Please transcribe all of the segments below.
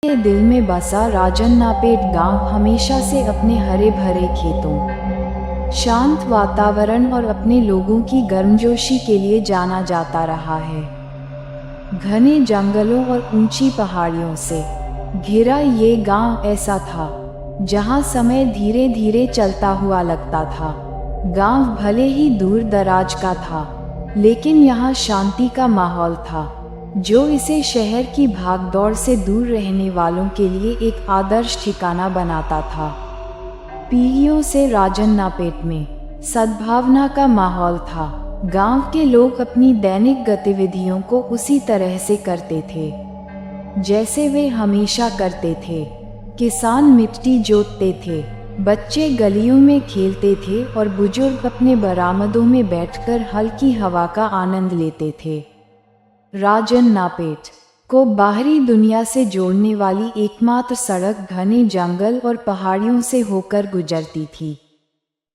के दिल में बसा राजन्नापेट गांव हमेशा से अपने हरे भरे खेतों, शांत वातावरण और अपने लोगों की गर्मजोशी के लिए जाना जाता रहा है। घने जंगलों और ऊंची पहाड़ियों से घिरा ये गांव ऐसा था जहां समय धीरे धीरे चलता हुआ लगता था। गांव भले ही दूर दराज का था, लेकिन यहाँ शांति का माहौल था, जो इसे शहर की भागदौड़ से दूर रहने वालों के लिए एक आदर्श ठिकाना बनाता था। पीढ़ियों से राजन्नापेट में सद्भावना का माहौल था। गांव के लोग अपनी दैनिक गतिविधियों को उसी तरह से करते थे जैसे वे हमेशा करते थे। किसान मिट्टी जोतते थे, बच्चे गलियों में खेलते थे और बुजुर्ग अपने बरामदों में बैठकर हल्की हवा का आनंद लेते थे। राजन्नापेट को बाहरी दुनिया से जोड़ने वाली एकमात्र सड़क घने जंगल और पहाड़ियों से होकर गुजरती थी,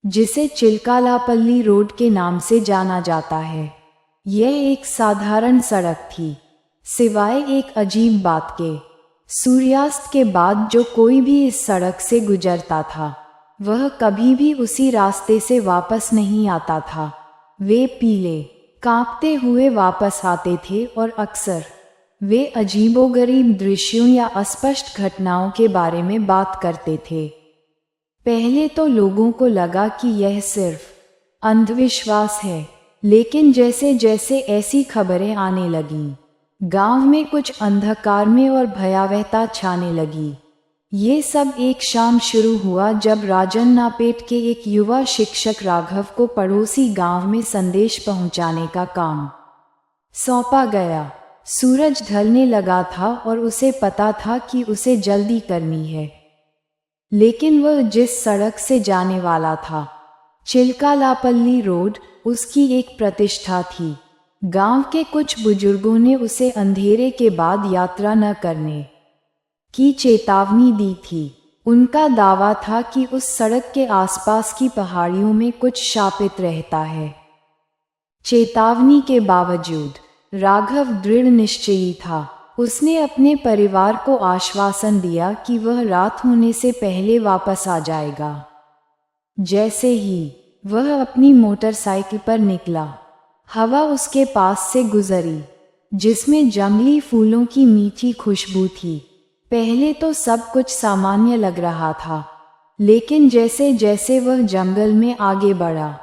जिसे चिलकालापल्ली रोड के नाम से जाना जाता है। यह एक साधारण सड़क थी, सिवाय एक अजीब बात के। सूर्यास्त के बाद जो कोई भी इस सड़क से गुजरता था, वह कभी भी उसी रास्ते से वापस नहीं आता था। वे पीले कांपते हुए वापस आते थे और अक्सर वे अजीबोगरीब दृश्यों या अस्पष्ट घटनाओं के बारे में बात करते थे। पहले तो लोगों को लगा कि यह सिर्फ अंधविश्वास है, लेकिन जैसे जैसे ऐसी खबरें आने लगीं, गांव में कुछ अंधकार में और भयावहता छाने लगी। ये सब एक शाम शुरू हुआ जब राजन्नापेट के एक युवा शिक्षक राघव को पड़ोसी गांव में संदेश पहुंचाने का काम सौंपा गया। सूरज ढलने लगा था और उसे पता था कि उसे जल्दी करनी है, लेकिन वह जिस सड़क से जाने वाला था, चिलकालापल्ली रोड, उसकी एक प्रतिष्ठा थी। गांव के कुछ बुजुर्गों ने उसे अंधेरे के बाद यात्रा न करने की चेतावनी दी थी। उनका दावा था कि उस सड़क के आसपास की पहाड़ियों में कुछ शापित रहता है। चेतावनी के बावजूद राघव दृढ़ निश्चयी था। उसने अपने परिवार को आश्वासन दिया कि वह रात होने से पहले वापस आ जाएगा। जैसे ही वह अपनी मोटरसाइकिल पर निकला, हवा उसके पास से गुजरी, जिसमें जंगली फूलों की मीठी खुशबू थी। पहले तो सब कुछ सामान्य लग रहा था, लेकिन जैसे जैसे वह जंगल में आगे बढ़ा,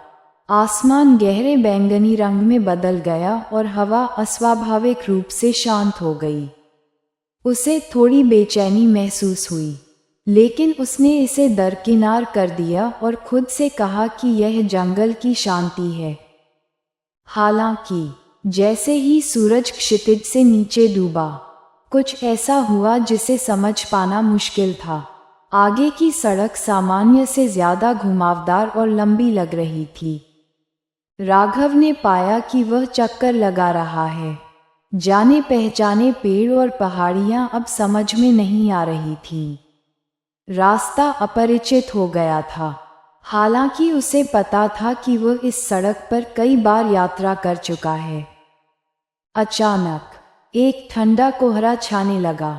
आसमान गहरे बैंगनी रंग में बदल गया और हवा अस्वाभाविक रूप से शांत हो गई। उसे थोड़ी बेचैनी महसूस हुई, लेकिन उसने इसे दरकिनार कर दिया और खुद से कहा कि यह जंगल की शांति है। हालांकि जैसे ही सूरज क्षितिज से नीचे डूबा, कुछ ऐसा हुआ जिसे समझ पाना मुश्किल था। आगे की सड़क सामान्य से ज्यादा घुमावदार और लंबी लग रही थी। राघव ने पाया कि वह चक्कर लगा रहा है। जाने पहचाने पेड़ और पहाड़ियां अब समझ में नहीं आ रही थीं। रास्ता अपरिचित हो गया था, हालांकि उसे पता था कि वह इस सड़क पर कई बार यात्रा कर चुका है। अचानक एक ठंडा कोहरा छाने लगा।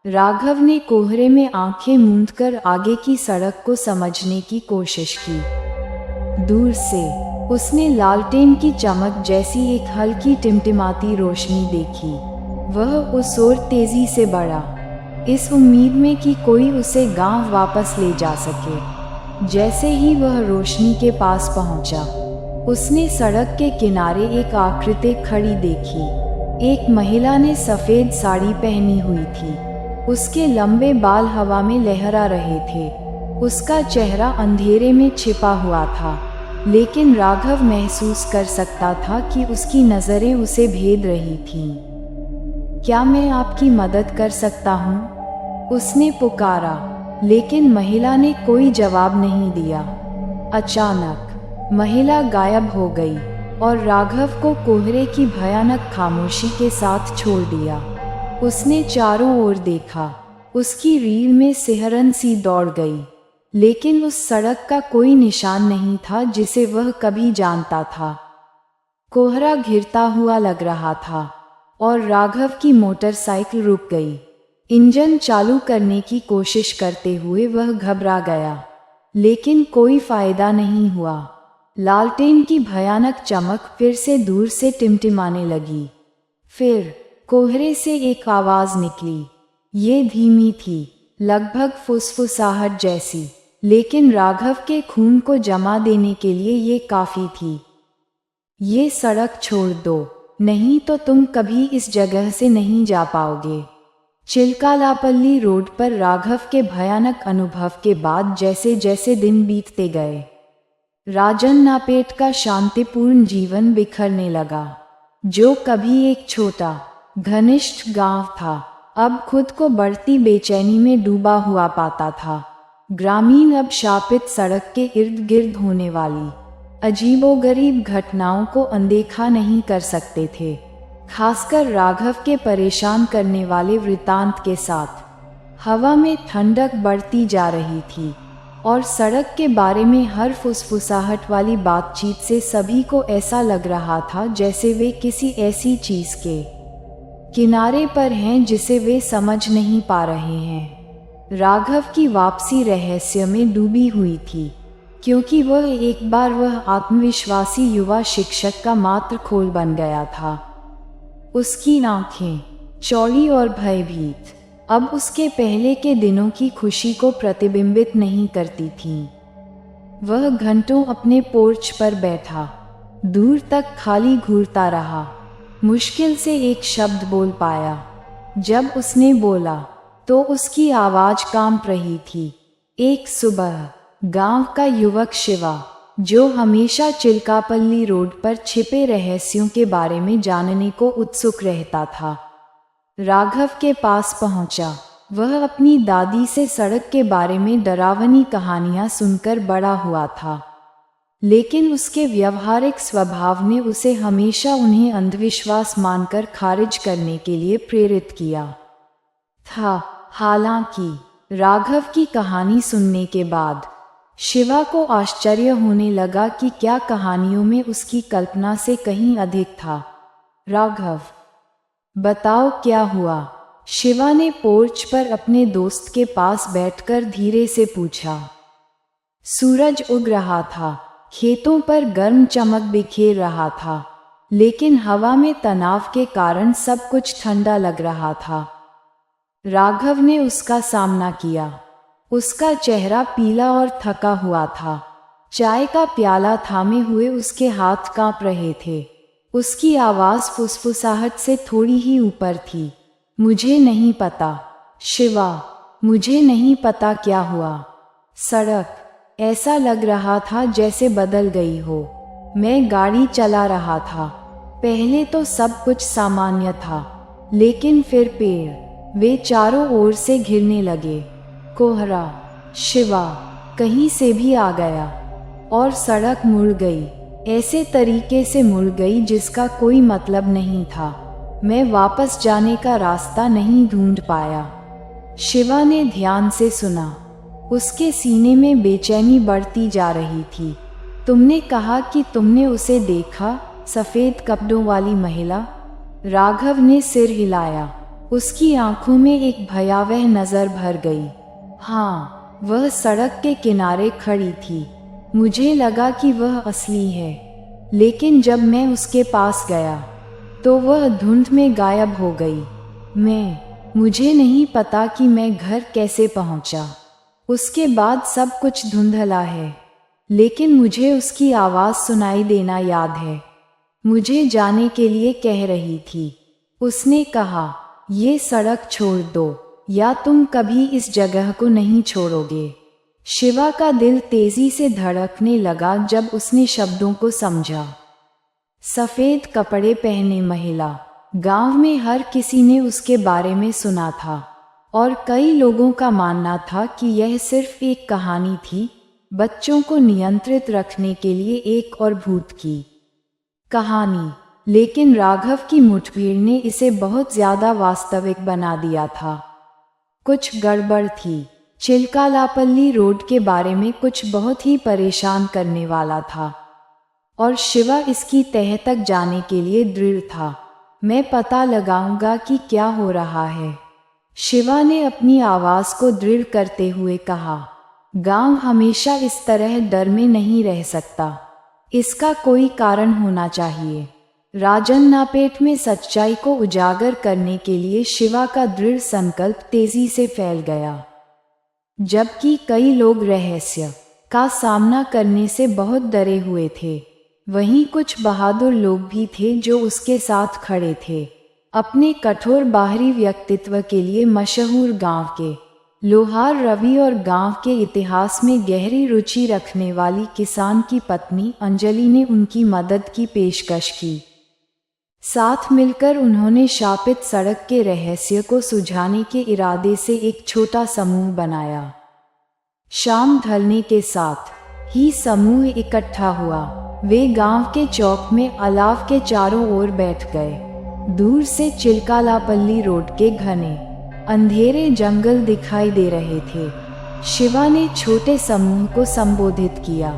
राघव ने कोहरे में आंखें मूंदकर आगे की सड़क को समझने की कोशिश की। दूर से उसने लालटेन की चमक जैसी एक हल्की टिमटिमाती रोशनी देखी। वह उस ओर तेजी से बढ़ा, इस उम्मीद में कि कोई उसे गांव वापस ले जा सके। जैसे ही वह रोशनी के पास पहुंचा, उसने सड़क के किनारे एक आकृति खड़ी देखी। एक महिला ने सफ़ेद साड़ी पहनी हुई थी। उसके लंबे बाल हवा में लहरा रहे थे। उसका चेहरा अंधेरे में छिपा हुआ था, लेकिन राघव महसूस कर सकता था कि उसकी नज़रें उसे भेद रही थीं। क्या मैं आपकी मदद कर सकता हूँ? उसने पुकारा, लेकिन महिला ने कोई जवाब नहीं दिया। अचानक महिला गायब हो गई और राघव को कोहरे की भयानक खामोशी के साथ छोड़ दिया। उसने चारों ओर देखा। उसकी रीढ़ में सिहरन सी दौड़ गई, लेकिन उस सड़क का कोई निशान नहीं था जिसे वह कभी जानता था। कोहरा घिरता हुआ लग रहा था और राघव की मोटरसाइकिल रुक गई। इंजन चालू करने की कोशिश करते हुए वह घबरा गया, लेकिन कोई फायदा नहीं हुआ। लालटेन की भयानक चमक फिर से दूर से टिमटिमाने लगी। फिर कोहरे से एक आवाज निकली। ये धीमी थी, लगभग फुसफुसाहट जैसी, लेकिन राघव के खून को जमा देने के लिए ये काफी थी। ये सड़क छोड़ दो, नहीं तो तुम कभी इस जगह से नहीं जा पाओगे। चिलकालापल्ली रोड पर राघव के भयानक अनुभव के बाद जैसे जैसे दिन बीतते गए, राजन नापेट का शांतिपूर्ण जीवन बिखरने लगा। जो कभी एक छोटा घनिष्ठ गांव था, अब खुद को बढ़ती बेचैनी में डूबा हुआ पाता था। ग्रामीण अब शापित सड़क के इर्द गिर्द होने वाली अजीबोगरीब घटनाओं को अनदेखा नहीं कर सकते थे, खासकर राघव के परेशान करने वाले वृतांत के साथ। हवा में ठंडक बढ़ती जा रही थी और सड़क के बारे में हर फुसफुसाहट वाली बातचीत से सभी को ऐसा लग रहा था जैसे वे किसी ऐसी चीज के किनारे पर हैं जिसे वे समझ नहीं पा रहे हैं। राघव की वापसी रहस्य में डूबी हुई थी, क्योंकि वह एक बार वह आत्मविश्वासी युवा शिक्षक का मात्र खोल बन गया था। उसकी आंखें चौड़ी और भयभीत अब उसके पहले के दिनों की खुशी को प्रतिबिंबित नहीं करती थीं। वह घंटों अपने पोर्च पर बैठा, दूर तक खाली घूरता रहा, मुश्किल से एक शब्द बोल पाया। जब उसने बोला तो उसकी आवाज कांप रही थी। एक सुबह गांव का युवक शिवा, जो हमेशा चिलकापल्ली रोड पर छिपे रहस्यों के बारे में जानने को उत्सुक रहता था, राघव के पास पहुंचा। वह अपनी दादी से सड़क के बारे में डरावनी कहानियां सुनकर बड़ा हुआ था, लेकिन उसके व्यवहारिक स्वभाव ने उसे हमेशा उन्हें अंधविश्वास मानकर खारिज करने के लिए प्रेरित किया था। हालांकि राघव की कहानी सुनने के बाद शिवा को आश्चर्य होने लगा कि क्या कहानियों में उसकी कल्पना से कहीं अधिक था। राघव, बताओ क्या हुआ? शिवा ने पोर्च पर अपने दोस्त के पास बैठकर धीरे से पूछा। सूरज उग रहा था, खेतों पर गर्म चमक बिखेर रहा था, लेकिन हवा में तनाव के कारण सब कुछ ठंडा लग रहा था। राघव ने उसका सामना किया। उसका चेहरा पीला और थका हुआ था। चाय का प्याला थामे हुए उसके हाथ कांप रहे थे। उसकी आवाज फुसफुसाहट से थोड़ी ही ऊपर थी। मुझे नहीं पता शिवा, मुझे नहीं पता क्या हुआ। सड़क ऐसा लग रहा था जैसे बदल गई हो। मैं गाड़ी चला रहा था, पहले तो सब कुछ सामान्य था, लेकिन फिर पेड़ वे चारों ओर से घिरने लगे। कोहरा शिवा कहीं से भी आ गया और सड़क मुड़ गई, ऐसे तरीके से मुड़ गई जिसका कोई मतलब नहीं था। मैं वापस जाने का रास्ता नहीं ढूंढ पाया। शिवा ने ध्यान से सुना। उसके सीने में बेचैनी बढ़ती जा रही थी। तुमने कहा कि तुमने उसे देखा, सफेद कपड़ों वाली महिला? राघव ने सिर हिलाया। उसकी आंखों में एक भयावह नजर भर गई। हाँ, वह सड़क के किनारे खड़ी थी। मुझे लगा कि वह असली है, लेकिन जब मैं उसके पास गया तो वह धुंध में गायब हो गई। मुझे नहीं पता कि मैं घर कैसे पहुंचा। उसके बाद सब कुछ धुंधला है, लेकिन मुझे उसकी आवाज़ सुनाई देना याद है। मुझे जाने के लिए कह रही थी। उसने कहा, ये सड़क छोड़ दो या तुम कभी इस जगह को नहीं छोड़ोगे। शिवा का दिल तेजी से धड़कने लगा जब उसने शब्दों को समझा। सफ़ेद कपड़े पहने महिला। गांव में हर किसी ने उसके बारे में सुना था और कई लोगों का मानना था कि यह सिर्फ एक कहानी थी, बच्चों को नियंत्रित रखने के लिए एक और भूत की कहानी। लेकिन राघव की मुठभेड़ ने इसे बहुत ज़्यादा वास्तविक बना दिया था। कुछ गड़बड़ थी। चिलकालापल्ली रोड के बारे में कुछ बहुत ही परेशान करने वाला था और शिवा इसकी तह तक जाने के लिए दृढ़ था। मैं पता लगाऊंगा कि क्या हो रहा है। शिवा ने अपनी आवाज को दृढ़ करते हुए कहा, गांव हमेशा इस तरह डर में नहीं रह सकता। इसका कोई कारण होना चाहिए। राजन नापेट में सच्चाई को उजागर करने के लिए शिवा का दृढ़ संकल्प तेजी से फैल गया। जबकि कई लोग रहस्य का सामना करने से बहुत डरे हुए थे, वहीं कुछ बहादुर लोग भी थे जो उसके साथ खड़े थे। अपने कठोर बाहरी व्यक्तित्व के लिए मशहूर गांव के लोहार रवि और गांव के इतिहास में गहरी रुचि रखने वाली किसान की पत्नी अंजलि ने उनकी मदद की पेशकश की। साथ मिलकर उन्होंने शापित सड़क के रहस्य को सुलझाने के इरादे से एक छोटा समूह बनाया। शाम ढलने के साथ ही समूह इकट्ठा हुआ। वे गांव के चौक में अलाव के चारों ओर बैठ गए। दूर से चिलकालापल्ली रोड के घने अंधेरे जंगल दिखाई दे रहे थे। शिवा ने छोटे समूह को संबोधित किया।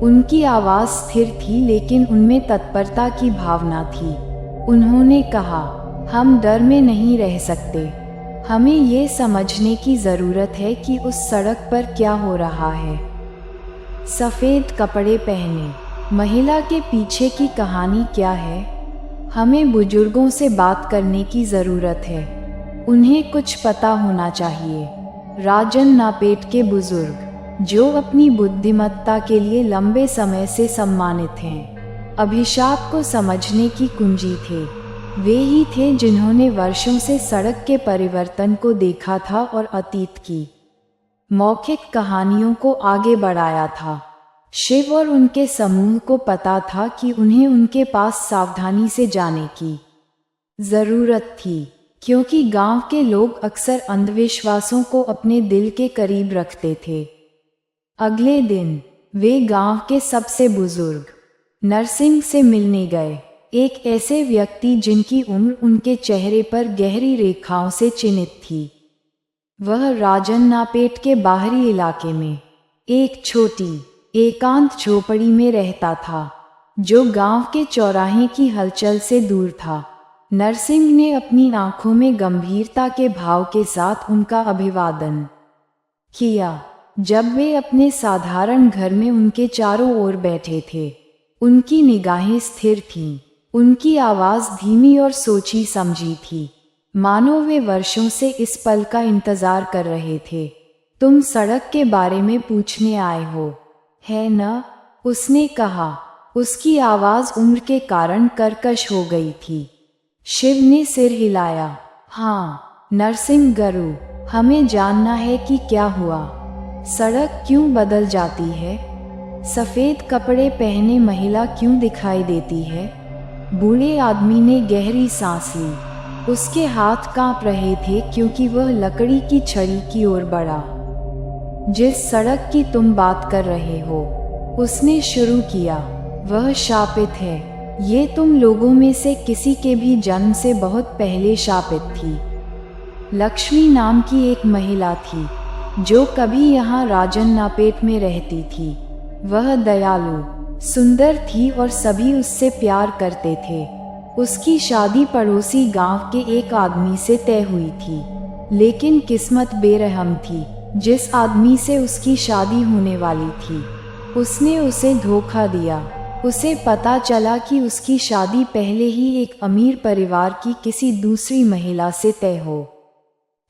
उनकी आवाज स्थिर थी लेकिन उनमें तत्परता की भावना थी। उन्होंने कहा, हम डर में नहीं रह सकते। हमें ये समझने की ज़रूरत है कि उस सड़क पर क्या हो रहा है। सफ़ेद कपड़े पहने महिला के पीछे की कहानी क्या है? हमें बुजुर्गों से बात करने की ज़रूरत है। उन्हें कुछ पता होना चाहिए। राजन नापेट के बुजुर्ग, जो अपनी बुद्धिमत्ता के लिए लंबे समय से सम्मानित हैं, अभिशाप को समझने की कुंजी थे। वे ही थे जिन्होंने वर्षों से सड़क के परिवर्तन को देखा था और अतीत की मौखिक कहानियों को आगे बढ़ाया था। शिव और उनके समूह को पता था कि उन्हें उनके पास सावधानी से जाने की ज़रूरत थी, क्योंकि गांव के लोग अक्सर अंधविश्वासों को अपने दिल के करीब रखते थे। अगले दिन वे गांव के सबसे बुजुर्ग नरसिंह से मिलने गए, एक ऐसे व्यक्ति जिनकी उम्र उनके चेहरे पर गहरी रेखाओं से चिन्हित थी। वह राजन नापेट के बाहरी इलाके में एक छोटी एकांत झोपड़ी में रहता था, जो गांव के चौराहे की हलचल से दूर था। नरसिंह ने अपनी आंखों में गंभीरता के भाव के साथ उनका अभिवादन किया। जब वे अपने साधारण घर में उनके चारों ओर बैठे थे, उनकी निगाहें स्थिर थीं, उनकी आवाज़ धीमी और सोची समझी थी, मानो वे वर्षों से इस पल का इंतज़ार कर रहे थे। तुम सड़क के बारे में पूछने आए हो, है न? उसने कहा। उसकी आवाज़ उम्र के कारण कर्कश हो गई थी। शिव ने सिर हिलाया। हाँ नरसिंह गरु, हमें जानना है कि क्या हुआ। सड़क क्यों बदल जाती है? सफ़ेद कपड़े पहने महिला क्यों दिखाई देती है? बूढ़े आदमी ने गहरी सांस ली। उसके हाथ कांप रहे थे क्योंकि वह लकड़ी की छड़ी की ओर बढ़ा। जिस सड़क की तुम बात कर रहे हो, उसने शुरू किया, वह शापित है। ये तुम लोगों में से किसी के भी जन्म से बहुत पहले शापित थी। लक्ष्मी नाम की एक महिला थी, जो कभी यहाँ राजन नापेट में रहती थी। वह दयालु, सुंदर थी और सभी उससे प्यार करते थे। उसकी शादी पड़ोसी गांव के एक आदमी से तय हुई थी, लेकिन किस्मत बेरहम थी। जिस आदमी से उसकी शादी होने वाली थी, उसने उसे धोखा दिया। उसे पता चला कि उसकी शादी पहले ही एक अमीर परिवार की किसी दूसरी महिला से तय हो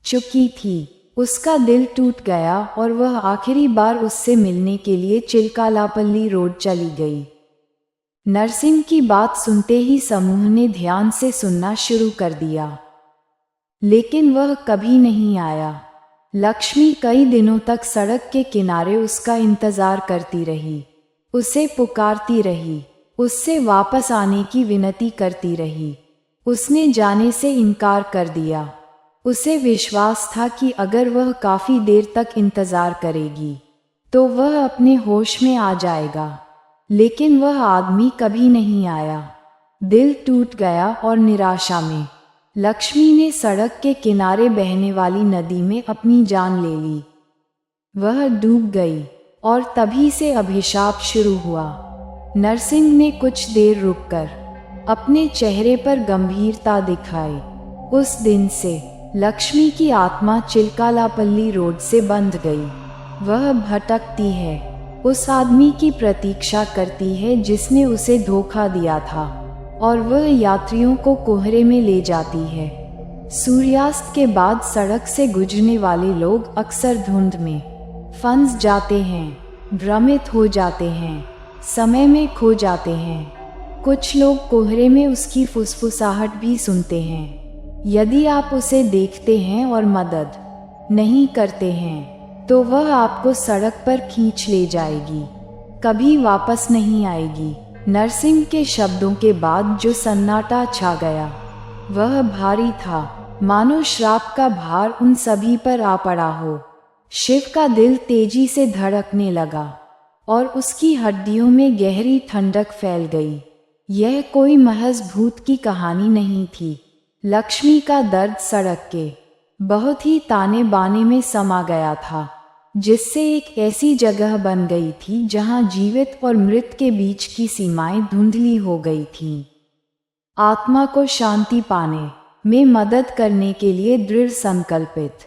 चुकी थी। उसका दिल टूट गया और वह आखिरी बार उससे मिलने के लिए चिलकालापल्ली रोड चली गई। नरसिंह की बात सुनते ही समूह ने ध्यान से सुनना शुरू कर दिया, लेकिन वह कभी नहीं आया। लक्ष्मी कई दिनों तक सड़क के किनारे उसका इंतजार करती रही, उसे पुकारती रही, उससे वापस आने की विनती करती रही। उसने जाने से इनकार कर दिया। उसे विश्वास था कि अगर वह काफ़ी देर तक इंतज़ार करेगी तो वह अपने होश में आ जाएगा, लेकिन वह आदमी कभी नहीं आया। दिल टूट गया और निराशा में लक्ष्मी ने सड़क के किनारे बहने वाली नदी में अपनी जान ले ली। वह डूब गई और तभी से अभिशाप शुरू हुआ। नरसिंह ने कुछ देर रुककर अपने चेहरे पर गंभीरता दिखाई। उस दिन से लक्ष्मी की आत्मा चिलकालापल्ली रोड से बंध गई। वह भटकती है, उस आदमी की प्रतीक्षा करती है जिसने उसे धोखा दिया था, और वह यात्रियों को कोहरे में ले जाती है। सूर्यास्त के बाद सड़क से गुजरने वाले लोग अक्सर धुंध में फंस जाते हैं, भ्रमित हो जाते हैं, समय में खो जाते हैं। कुछ लोग कोहरे में उसकी फुसफुसाहट भी सुनते हैं। यदि आप उसे देखते हैं और मदद नहीं करते हैं, तो वह आपको सड़क पर खींच ले जाएगी, कभी वापस नहीं आएगी। नरसिंह के शब्दों के बाद जो सन्नाटा छा गया, वह भारी था, मानो श्राप का भार उन सभी पर आ पड़ा हो। शिव का दिल तेजी से धड़कने लगा और उसकी हड्डियों में गहरी ठंडक फैल गई। यह कोई महज भूत की कहानी नहीं थी। लक्ष्मी का दर्द सड़क के बहुत ही ताने बाने में समा गया था, जिससे एक ऐसी जगह बन गई थी जहां जीवित और मृत के बीच की सीमाएं धुंधली हो गई थीं। आत्मा को शांति पाने में मदद करने के लिए दृढ़ संकल्पित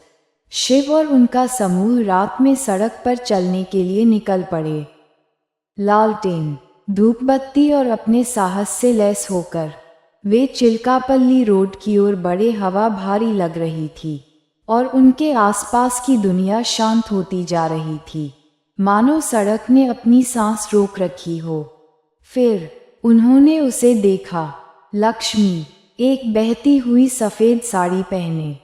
शिव और उनका समूह रात में सड़क पर चलने के लिए निकल पड़े। लालटेन, धूपबत्ती और अपने साहस से लैस होकर वे चिलकापल्ली रोड की ओर बढ़े। हवा भारी लग रही थी और उनके आसपास की दुनिया शांत होती जा रही थी, मानो सड़क ने अपनी सांस रोक रखी हो। फिर उन्होंने उसे देखा। लक्ष्मी, एक बहती हुई सफ़ेद साड़ी पहने,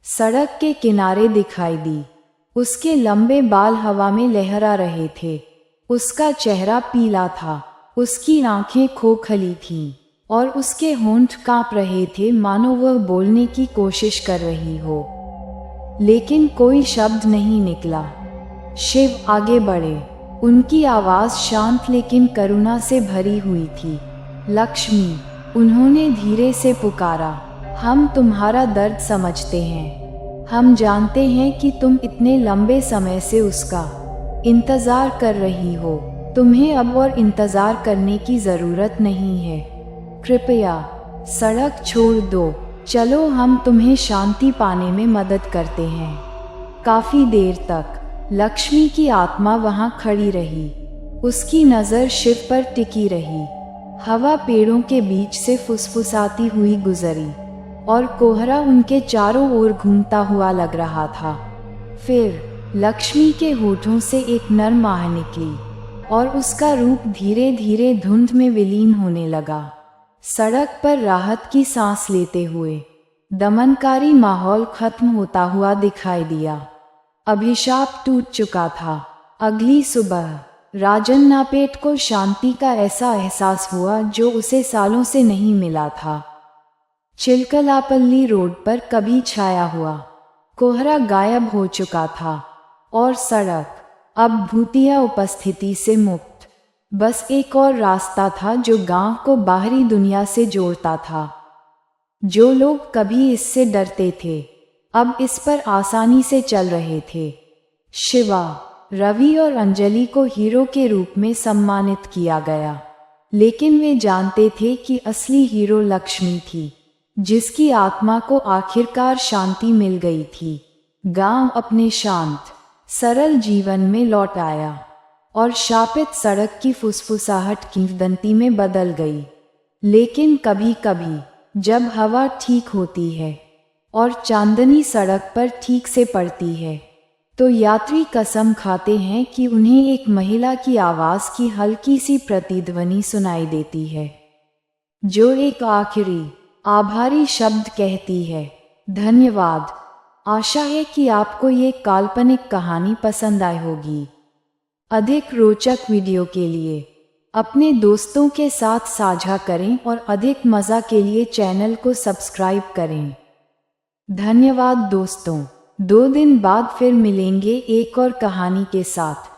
सड़क के किनारे दिखाई दी। उसके लंबे बाल हवा में लहरा रहे थे। उसका चेहरा पीला था, उसकी आंखें खोखली थीं और उसके होंठ कांप रहे थे, मानो वह बोलने की कोशिश कर रही हो, लेकिन कोई शब्द नहीं निकला। शिव आगे बढ़े। उनकी आवाज़ शांत लेकिन करुणा से भरी हुई थी। लक्ष्मी, उन्होंने धीरे से पुकारा, हम तुम्हारा दर्द समझते हैं। हम जानते हैं कि तुम इतने लंबे समय से उसका इंतज़ार कर रही हो। तुम्हें अब और इंतज़ार करने की ज़रूरत नहीं है। कृपया सड़क छोड़ दो, चलो हम तुम्हें शांति पाने में मदद करते हैं। काफ़ी देर तक लक्ष्मी की आत्मा वहाँ खड़ी रही। उसकी नज़र शिव पर टिकी रही। हवा पेड़ों के बीच से फुसफुसाती हुई गुजरी और कोहरा उनके चारों ओर घूमता हुआ लग रहा था। फिर लक्ष्मी के होठों से एक नर्म आह निकली और उसका रूप धीरे धीरे धुंध में विलीन होने लगा। सड़क पर राहत की सांस लेते हुए दमनकारी माहौल खत्म होता हुआ दिखाई दिया। अभिशाप टूट चुका था। अगली सुबह राजन नापेट को शांति का ऐसा एहसास हुआ जो उसे सालों से नहीं मिला था। चिलकालापल्ली रोड पर कभी छाया हुआ कोहरा गायब हो चुका था और सड़क अब भूतिया उपस्थिति से मुक्त। बस एक और रास्ता था जो गांव को बाहरी दुनिया से जोड़ता था। जो लोग कभी इससे डरते थे, अब इस पर आसानी से चल रहे थे। शिवा, रवि और अंजलि को हीरो के रूप में सम्मानित किया गया, लेकिन वे जानते थे कि असली हीरो लक्ष्मी थी, जिसकी आत्मा को आखिरकार शांति मिल गई थी। गांव अपने शांत, सरल जीवन में लौट आया और शापित सड़क की फुसफुसाहट किंवदंती में बदल गई। लेकिन कभी कभी जब हवा ठीक होती है और चांदनी सड़क पर ठीक से पड़ती है, तो यात्री कसम खाते हैं कि उन्हें एक महिला की आवाज़ की हल्की सी प्रतिध्वनि सुनाई देती है, जो एक आखिरी आभारी शब्द कहती है, धन्यवाद। आशा है कि आपको ये काल्पनिक कहानी पसंद आई होगी। अधिक रोचक वीडियो के लिए अपने दोस्तों के साथ साझा करें और अधिक मज़ा के लिए चैनल को सब्सक्राइब करें। धन्यवाद दोस्तों। 2 दिन बाद फिर मिलेंगे एक और कहानी के साथ।